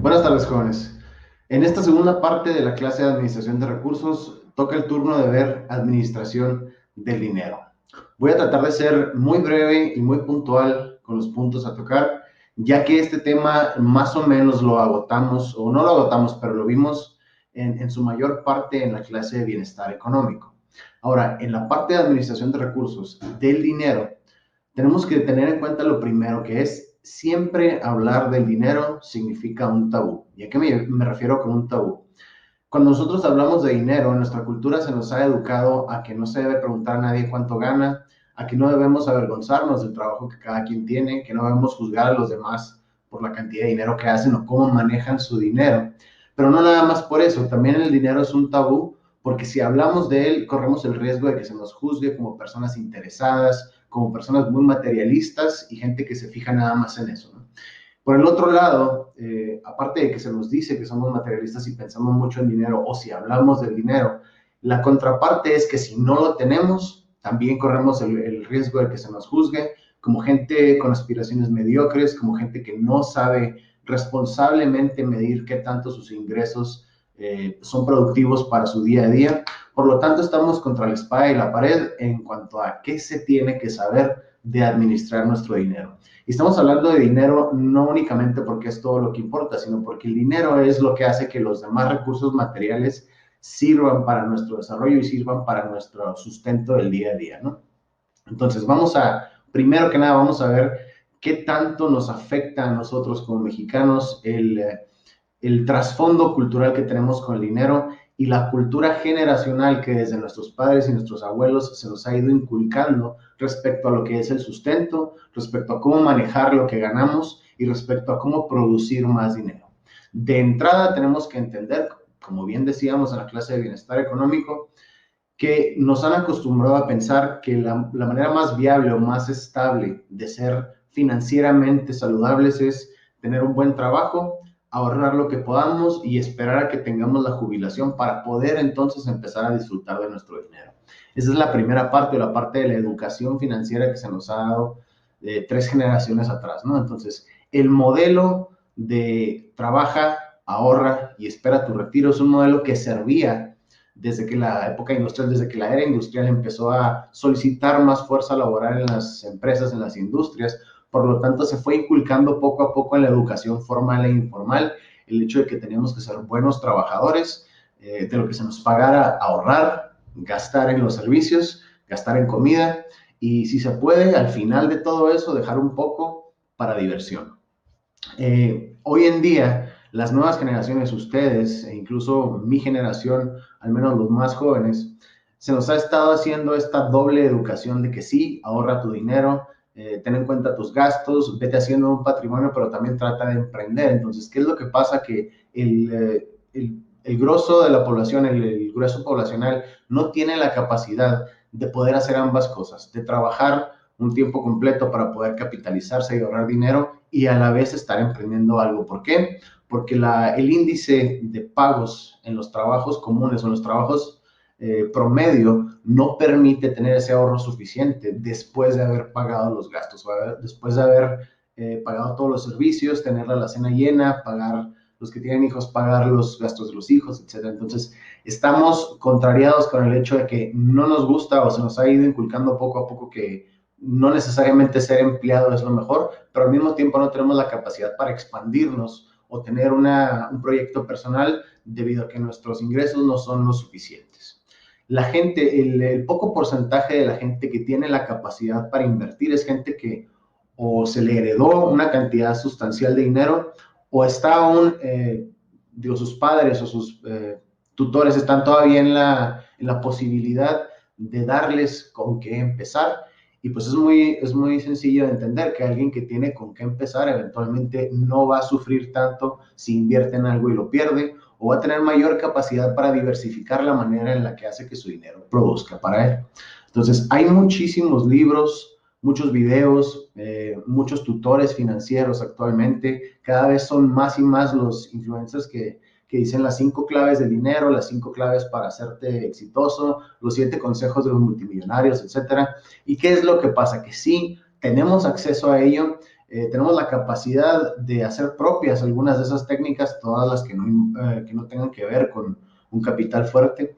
Buenas tardes, jóvenes. En esta segunda parte de la clase de Administración de Recursos, toca el turno de ver Administración del Dinero. Voy a tratar de ser muy breve y muy puntual con los puntos a tocar, ya que este tema más o menos lo agotamos, o no lo agotamos, pero lo vimos en su mayor parte en la clase de Bienestar Económico. Ahora, en la parte de Administración de Recursos del Dinero, tenemos que tener en cuenta lo primero, que es siempre hablar del dinero significa un tabú. ¿Y a qué me refiero con un tabú? Cuando nosotros hablamos de dinero, en nuestra cultura se nos ha educado a que no se debe preguntar a nadie cuánto gana, a que no debemos avergonzarnos del trabajo que cada quien tiene, que no debemos juzgar a los demás por la cantidad de dinero que hacen o cómo manejan su dinero. Pero no nada más por eso, también el dinero es un tabú porque si hablamos de él, corremos el riesgo de que se nos juzgue como personas interesadas, como personas muy materialistas y gente que se fija nada más en eso, ¿no? Por el otro lado, aparte de que se nos dice que somos materialistas y pensamos mucho en dinero, o si hablamos del dinero, la contraparte es que si no lo tenemos, también corremos el riesgo de que se nos juzgue como gente con aspiraciones mediocres, como gente que no sabe responsablemente medir qué tanto sus ingresos son productivos para su día a día. Por lo tanto, estamos contra la espada y la pared en cuanto a qué se tiene que saber de administrar nuestro dinero. Y estamos hablando de dinero no únicamente porque es todo lo que importa, sino porque el dinero es lo que hace que los demás recursos materiales sirvan para nuestro desarrollo y sirvan para nuestro sustento del día a día, ¿no? Entonces, primero que nada, vamos a ver qué tanto nos afecta a nosotros como mexicanos el trasfondo cultural que tenemos con el dinero y la cultura generacional que desde nuestros padres y nuestros abuelos se nos ha ido inculcando respecto a lo que es el sustento, respecto a cómo manejar lo que ganamos y respecto a cómo producir más dinero. De entrada tenemos que entender, como bien decíamos en la clase de bienestar económico, que nos han acostumbrado a pensar que la manera más viable o más estable de ser financieramente saludables es tener un buen trabajo, ahorrar lo que podamos y esperar a que tengamos la jubilación para poder entonces empezar a disfrutar de nuestro dinero. Esa es la primera parte, o la parte de la educación financiera que se nos ha dado de 3 generaciones atrás, ¿no? Entonces, el modelo de trabaja, ahorra y espera tu retiro es un modelo que servía desde que la época industrial, desde que la era industrial empezó a solicitar más fuerza laboral en las empresas, en las industrias. Por lo tanto, se fue inculcando poco a poco en la educación formal e informal el hecho de que teníamos que ser buenos trabajadores, de lo que se nos pagara ahorrar, gastar en los servicios, gastar en comida y si se puede, al final de todo eso, dejar un poco para diversión. Hoy en día, las nuevas generaciones, ustedes, e incluso mi generación, al menos los más jóvenes, se nos ha estado haciendo esta doble educación de que sí, ahorra tu dinero, ten en cuenta tus gastos, vete haciendo un patrimonio, pero también trata de emprender. Entonces, ¿qué es lo que pasa? Que el grosso de la población, el grueso poblacional, no tiene la capacidad de poder hacer ambas cosas, de trabajar un tiempo completo para poder capitalizarse y ahorrar dinero y a la vez estar emprendiendo algo. ¿Por qué? Porque el índice de pagos en los trabajos comunes o en los trabajos promedio no permite tener ese ahorro suficiente después de haber pagado los gastos, después de haber pagado todos los servicios, tener la alacena llena, pagar los que tienen hijos, pagar los gastos de los hijos, etc. Entonces, estamos contrariados con el hecho de que no nos gusta o se nos ha ido inculcando poco a poco que no necesariamente ser empleado es lo mejor, pero al mismo tiempo no tenemos la capacidad para expandirnos o tener un proyecto personal debido a que nuestros ingresos no son lo suficientes. La gente, el poco porcentaje de la gente que tiene la capacidad para invertir es gente que o se le heredó una cantidad sustancial de dinero o está aún, digo, sus padres o sus tutores están todavía en la posibilidad de darles con qué empezar. Y pues es muy sencillo de entender que alguien que tiene con qué empezar eventualmente no va a sufrir tanto si invierte en algo y lo pierde, o va a tener mayor capacidad para diversificar la manera en la que hace que su dinero produzca para él. Entonces, hay muchísimos libros, muchos videos, muchos tutores financieros actualmente. Cada vez son más y más los influencers que dicen las 5 claves del dinero, las 5 claves para hacerte exitoso, los 7 consejos de los multimillonarios, etcétera. ¿Y qué es lo que pasa? Que sí, tenemos acceso a ello, tenemos la capacidad de hacer propias algunas de esas técnicas, todas las que no tengan que ver con un capital fuerte,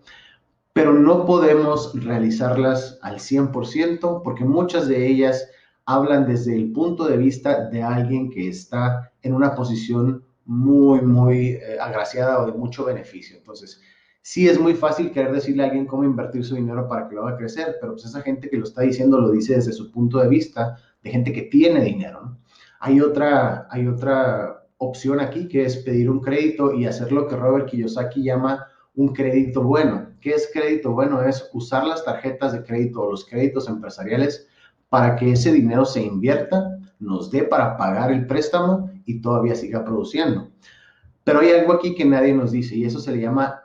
pero no podemos realizarlas al 100% porque muchas de ellas hablan desde el punto de vista de alguien que está en una posición muy agraciada o de mucho beneficio. Entonces, sí es muy fácil querer decirle a alguien cómo invertir su dinero para que lo haga crecer, pero pues esa gente que lo está diciendo lo dice desde su punto de vista de gente que tiene dinero, ¿no? Hay otra opción aquí que es pedir un crédito y hacer lo que Robert Kiyosaki llama un crédito bueno. ¿Qué es crédito bueno? Es usar las tarjetas de crédito o los créditos empresariales para que ese dinero se invierta, nos dé para pagar el préstamo y todavía siga produciendo. Pero hay algo aquí que nadie nos dice y eso se le llama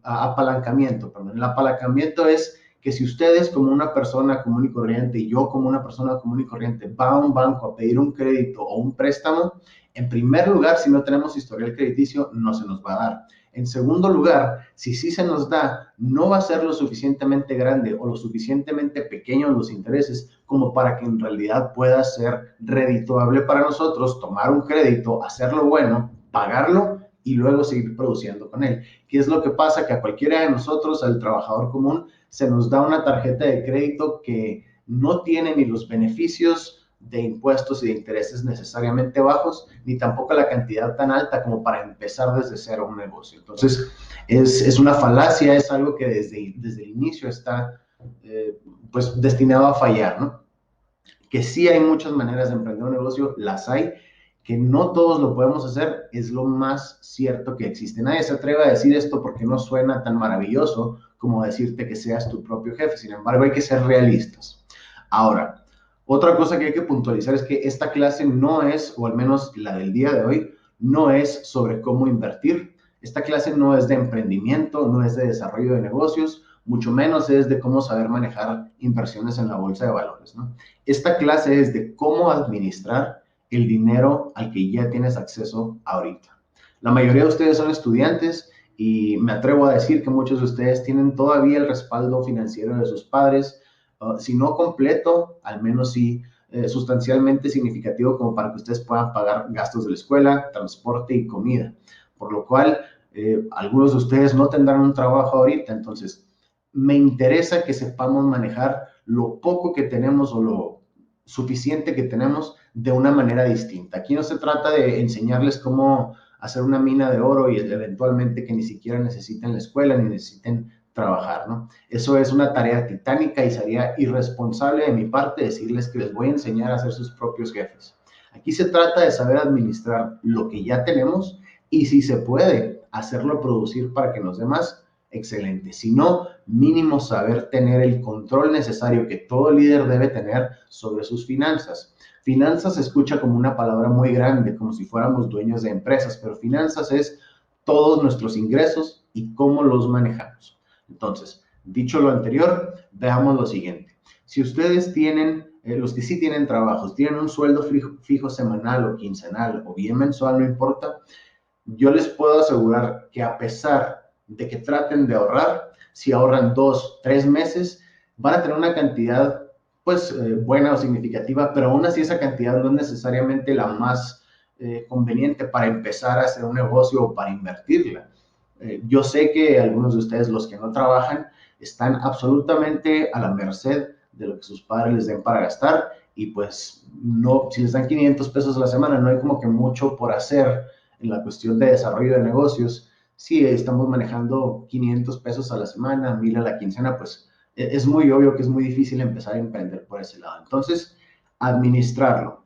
apalancamiento. Perdón. El apalancamiento es que si ustedes como una persona común y corriente y yo como una persona común y corriente va a un banco a pedir un crédito o un préstamo, en primer lugar, si no tenemos historial crediticio, no se nos va a dar. En segundo lugar, si sí se nos da, no va a ser lo suficientemente grande o lo suficientemente pequeño los intereses como para que en realidad pueda ser redituable para nosotros tomar un crédito, hacerlo bueno, pagarlo y luego seguir produciendo con él. ¿Qué es lo que pasa? Que a cualquiera de nosotros, al trabajador común, se nos da una tarjeta de crédito que no tiene ni los beneficios de impuestos y de intereses necesariamente bajos, ni tampoco la cantidad tan alta como para empezar desde cero un negocio. Entonces, es una falacia, es algo que desde el inicio está pues destinado a fallar, ¿no? Que sí hay muchas maneras de emprender un negocio, las hay, que no todos lo podemos hacer, es lo más cierto que existe. Nadie se atreve a decir esto porque no suena tan maravilloso como decirte que seas tu propio jefe. Sin embargo, hay que ser realistas. Ahora, otra cosa que hay que puntualizar es que esta clase no es, o al menos la del día de hoy, no es sobre cómo invertir. Esta clase no es de emprendimiento, no es de desarrollo de negocios, mucho menos es de cómo saber manejar inversiones en la bolsa de valores, ¿no? Esta clase es de cómo administrar el dinero al que ya tienes acceso ahorita. La mayoría de ustedes son estudiantes y me atrevo a decir que muchos de ustedes tienen todavía el respaldo financiero de sus padres, si no completo, al menos sí sustancialmente significativo como para que ustedes puedan pagar gastos de la escuela, transporte y comida. Por lo cual, algunos de ustedes no tendrán un trabajo ahorita, entonces me interesa que sepamos manejar lo poco que tenemos o lo suficiente que tenemos de una manera distinta. Aquí no se trata de enseñarles cómo hacer una mina de oro y eventualmente que ni siquiera necesiten la escuela ni necesiten trabajar, ¿no? Eso es una tarea titánica y sería irresponsable de mi parte decirles que les voy a enseñar a ser sus propios jefes. Aquí se trata de saber administrar lo que ya tenemos y si se puede hacerlo producir para que nos dé más, excelente. Si no, mínimo saber tener el control necesario que todo líder debe tener sobre sus finanzas. Finanzas se escucha como una palabra muy grande, como si fuéramos dueños de empresas, pero finanzas es todos nuestros ingresos y cómo los manejamos. Entonces, dicho lo anterior, veamos lo siguiente. Si ustedes tienen, los que sí tienen trabajos, tienen un sueldo fijo semanal o quincenal o bien mensual, no importa, yo les puedo asegurar que a pesar de que traten de ahorrar, si ahorran 2, 3 meses, van a tener una cantidad pues buena o significativa, pero aún así esa cantidad no es necesariamente la más conveniente para empezar a hacer un negocio o para invertirla. Yo sé que algunos de ustedes, los que no trabajan, están absolutamente a la merced de lo que sus padres les den para gastar y pues no, si les dan 500 pesos a la semana, no hay como que mucho por hacer en la cuestión de desarrollo de negocios. Si estamos manejando 500 pesos a la semana, 1000 a la quincena, pues es muy obvio que es muy difícil empezar a emprender por ese lado. Entonces, administrarlo.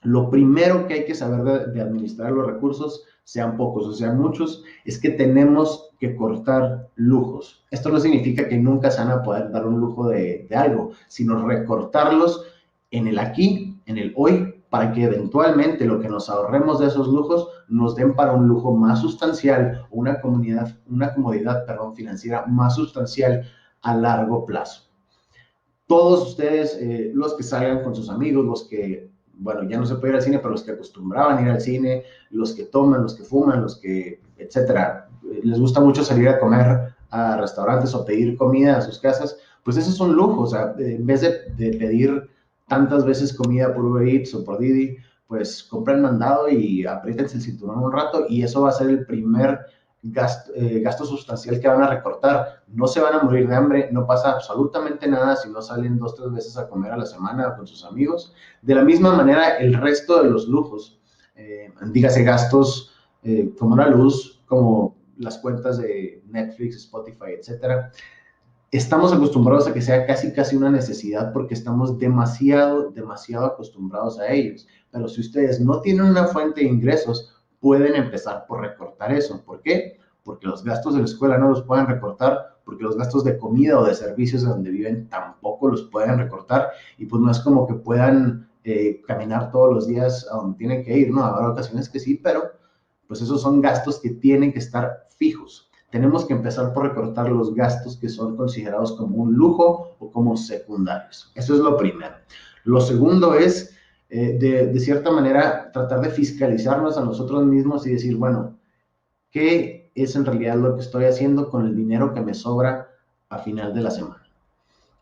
Lo primero que hay que saber de administrar los recursos, sean pocos o sean muchos, es que tenemos que cortar lujos. Esto no significa que nunca se van a poder dar un lujo de algo, sino recortarlos en el aquí, en el hoy, para que eventualmente lo que nos ahorremos de esos lujos nos den para un lujo más sustancial, una comodidad financiera más sustancial a largo plazo. Todos ustedes, los que salgan con sus amigos, los que, bueno, ya no se puede ir al cine, pero los que acostumbraban ir al cine, los que toman, los que fuman, los que, etcétera, les gusta mucho salir a comer a restaurantes o pedir comida a sus casas, pues eso es un lujo. O sea, en vez de pedir tantas veces comida por Uber Eats o por Didi, pues compren mandado y apriétense el cinturón un rato y eso va a ser el primer gasto sustancial que van a recortar. No se van a morir de hambre, no pasa absolutamente nada si no salen 2 o 3 veces a comer a la semana con sus amigos. De la misma manera, el resto de los lujos, dígase gastos como la luz, como las cuentas de Netflix, Spotify, etcétera, estamos acostumbrados a que sea casi una necesidad porque estamos demasiado acostumbrados a ellos. Pero si ustedes no tienen una fuente de ingresos, pueden empezar por recortar eso. ¿Por qué? Porque los gastos de la escuela no los pueden recortar, porque los gastos de comida o de servicios de donde viven tampoco los pueden recortar, y pues no es como que puedan caminar todos los días a donde tienen que ir, ¿no? Habrá ocasiones que sí, pero pues esos son gastos que tienen que estar fijos. Tenemos que empezar por recortar los gastos que son considerados como un lujo o como secundarios. Eso es lo primero. Lo segundo es, de cierta manera, tratar de fiscalizarnos a nosotros mismos y decir, bueno, ¿qué es en realidad lo que estoy haciendo con el dinero que me sobra a final de la semana?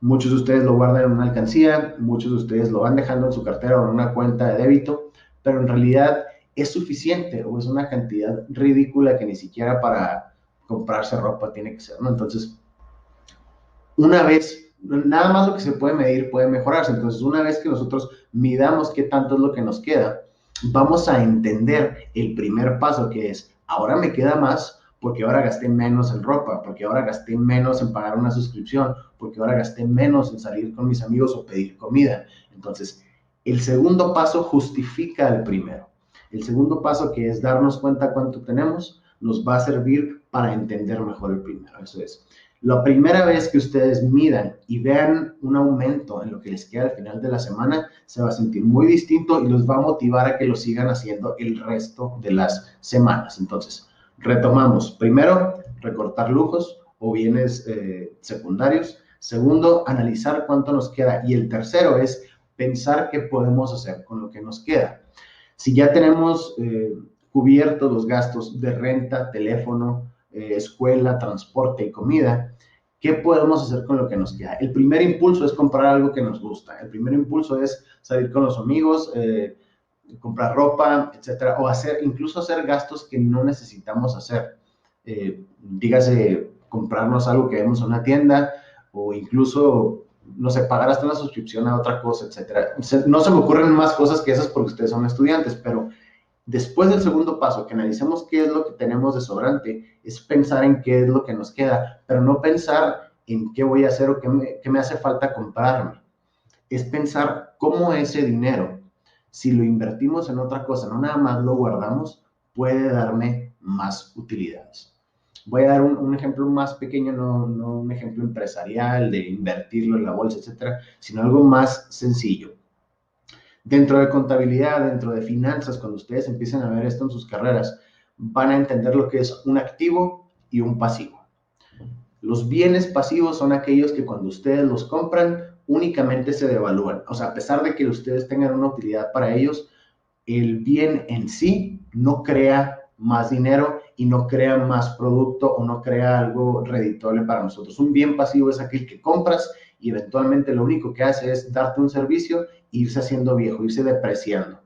Muchos de ustedes lo guardan en una alcancía, muchos de ustedes lo van dejando en su cartera o en una cuenta de débito, pero en realidad es suficiente o es una cantidad ridícula que ni siquiera para comprarse ropa tiene que ser, ¿no? Entonces, una vez, nada más lo que se puede medir puede mejorarse. Entonces, una vez que nosotros midamos qué tanto es lo que nos queda, vamos a entender el primer paso, que es, ahora me queda más porque ahora gasté menos en ropa, porque ahora gasté menos en pagar una suscripción, porque ahora gasté menos en salir con mis amigos o pedir comida. Entonces, el segundo paso justifica el primero. El segundo paso, que es darnos cuenta cuánto tenemos, nos va a servir para entender mejor el primero. Eso es, la primera vez que ustedes midan y vean un aumento en lo que les queda al final de la semana, se va a sentir muy distinto y los va a motivar a que lo sigan haciendo el resto de las semanas. Entonces, retomamos. Primero, recortar lujos o bienes secundarios. Segundo, analizar cuánto nos queda. Y el tercero es pensar qué podemos hacer con lo que nos queda. Si ya tenemos cubiertos los gastos de renta, teléfono, escuela, transporte y comida, ¿qué podemos hacer con lo que nos queda? El primer impulso es comprar algo que nos gusta. El primer impulso es salir con los amigos, comprar ropa, etcétera, o incluso hacer gastos que no necesitamos hacer. Dígase, comprarnos algo que vemos en una tienda o incluso, no sé, pagar hasta una suscripción a otra cosa, etcétera. No se me ocurren más cosas que esas porque ustedes son estudiantes, pero después del segundo paso, que analicemos qué es lo que tenemos de sobrante, es pensar en qué es lo que nos queda, pero no pensar en qué voy a hacer o qué me hace falta comprarme. Es pensar cómo ese dinero, si lo invertimos en otra cosa, no nada más lo guardamos, puede darme más utilidades. Voy a dar un ejemplo más pequeño, no un ejemplo empresarial de invertirlo en la bolsa, etcétera, sino algo más sencillo. Dentro de contabilidad, dentro de finanzas, cuando ustedes empiecen a ver esto en sus carreras, van a entender lo que es un activo y un pasivo. Los bienes pasivos son aquellos que cuando ustedes los compran únicamente se devalúan. O sea, a pesar de que ustedes tengan una utilidad para ellos, el bien en sí no crea más dinero y no crea más producto o no crea algo redituable para nosotros. Un bien pasivo es aquel que compras y eventualmente lo único que hace es darte un servicio e irse haciendo viejo, irse depreciando.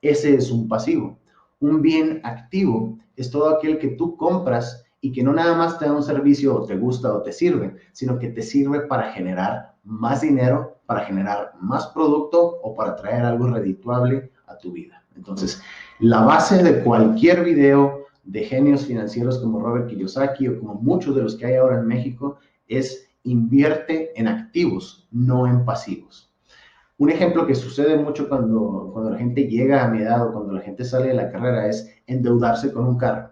Ese es un pasivo. Un bien activo es todo aquel que tú compras y que no nada más te da un servicio o te gusta o te sirve, sino que te sirve para generar más dinero, para generar más producto o para traer algo redituable a tu vida. Entonces, la base de cualquier video de genios financieros como Robert Kiyosaki o como muchos de los que hay ahora en México es invierte en activos, no en pasivos. Un ejemplo que sucede mucho cuando la gente llega a mi edad o cuando la gente sale de la carrera es endeudarse con un carro.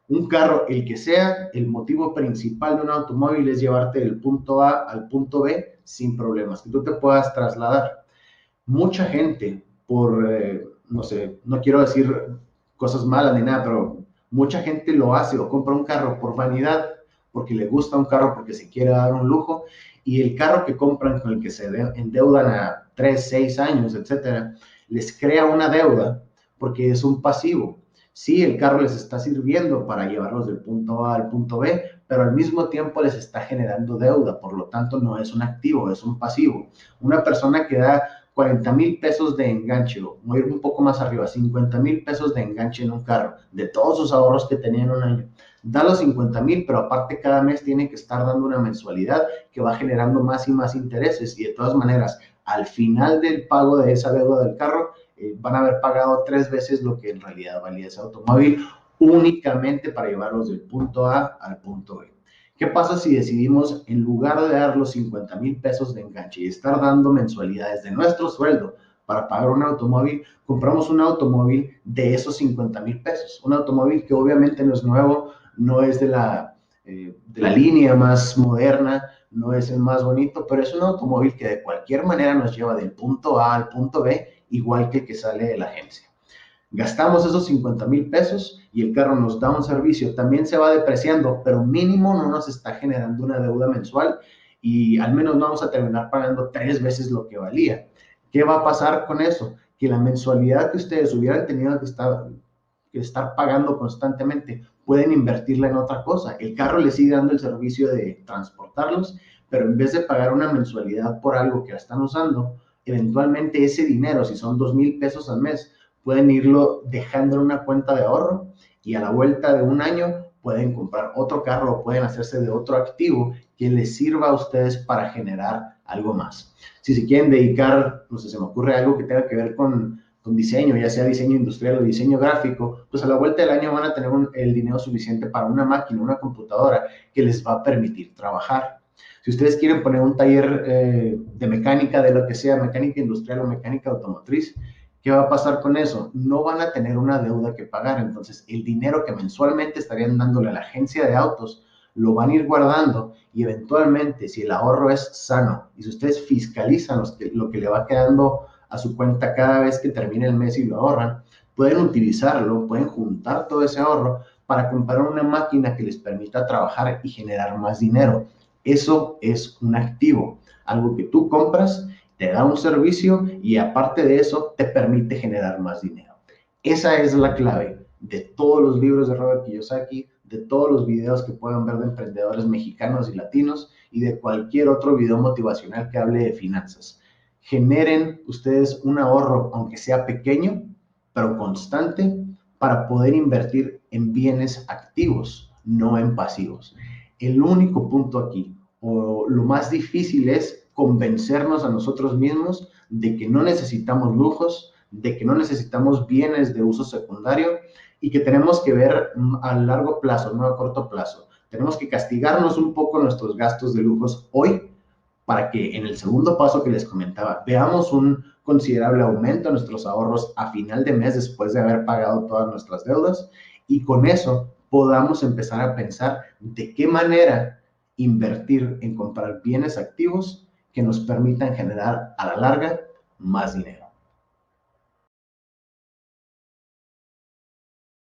Un carro, el que sea, el motivo principal de un automóvil es llevarte del punto A al punto B sin problemas, que tú te puedas trasladar. Mucha gente, no sé, no quiero decir cosas malas ni nada, pero mucha gente lo hace o compra un carro por vanidad, porque le gusta un carro, porque se quiere dar un lujo, y el carro que compran con el que se endeudan a 3, 6 años, etcétera, les crea una deuda porque es un pasivo. Sí, el carro les está sirviendo para llevarlos del punto A al punto B, pero al mismo tiempo les está generando deuda, por lo tanto no es un activo, es un pasivo. Una persona que da 40,000 pesos de enganche, o voy a ir un poco más arriba, 50,000 pesos de enganche en un carro, de todos sus ahorros que tenía en un año. Da los 50,000, pero aparte cada mes tiene que estar dando una mensualidad que va generando más y más intereses, y de todas maneras, al final del pago de esa deuda del carro, van a haber pagado 3 veces lo que en realidad valía ese automóvil, únicamente para llevarlos del punto A al punto B. ¿Qué pasa si decidimos, en lugar de dar los 50,000 pesos de enganche y estar dando mensualidades de nuestro sueldo para pagar un automóvil, compramos un automóvil de esos 50,000 pesos? Un automóvil que obviamente no es nuevo, no es de la línea más moderna, no es el más bonito, pero es un automóvil que de cualquier manera nos lleva del punto A al punto B, igual que el que sale de la agencia. Gastamos esos 50,000 pesos y el carro nos da un servicio, también se va depreciando, pero mínimo no nos está generando una deuda mensual y al menos no vamos a terminar pagando 3 veces lo que valía. ¿Qué va a pasar con eso? Que la mensualidad que ustedes hubieran tenido que estar pagando constantemente, pueden invertirla en otra cosa. El carro les sigue dando el servicio de transportarlos, pero en vez de pagar una mensualidad por algo que la están usando, eventualmente ese dinero, si son 2,000 pesos al mes, pueden irlo dejando en una cuenta de ahorro y a la vuelta de un año pueden comprar otro carro o pueden hacerse de otro activo que les sirva a ustedes para generar algo más. Si se quieren dedicar, no sé, se me ocurre algo que tenga que ver con diseño, ya sea diseño industrial o diseño gráfico, pues a la vuelta del año van a tener el dinero suficiente para una máquina, una computadora que les va a permitir trabajar. Si ustedes quieren poner un taller de mecánica, de lo que sea, mecánica industrial o mecánica automotriz, ¿qué va a pasar con eso? No van a tener una deuda que pagar, entonces el dinero que mensualmente estarían dándole a la agencia de autos, lo van a ir guardando y eventualmente, si el ahorro es sano y si ustedes fiscalizan lo que le va quedando a su cuenta cada vez que termine el mes y lo ahorran, pueden utilizarlo, pueden juntar todo ese ahorro para comprar una máquina que les permita trabajar y generar más dinero. Eso es un activo, algo que tú compras, te da un servicio y aparte de eso te permite generar más dinero. Esa es la clave de todos los libros de Robert Kiyosaki, de todos los videos que puedan ver de emprendedores mexicanos y latinos y de cualquier otro video motivacional que hable de finanzas. Generen ustedes un ahorro, aunque sea pequeño, pero constante, para poder invertir en bienes activos, no en pasivos. El único punto aquí, o lo más difícil, es convencernos a nosotros mismos de que no necesitamos lujos, de que no necesitamos bienes de uso secundario y que tenemos que ver a largo plazo, no a corto plazo. Tenemos que castigarnos un poco nuestros gastos de lujos hoy para que en el segundo paso que les comentaba veamos un considerable aumento en nuestros ahorros a final de mes después de haber pagado todas nuestras deudas y con eso podamos empezar a pensar de qué manera invertir en comprar bienes activos que nos permitan generar a la larga más dinero.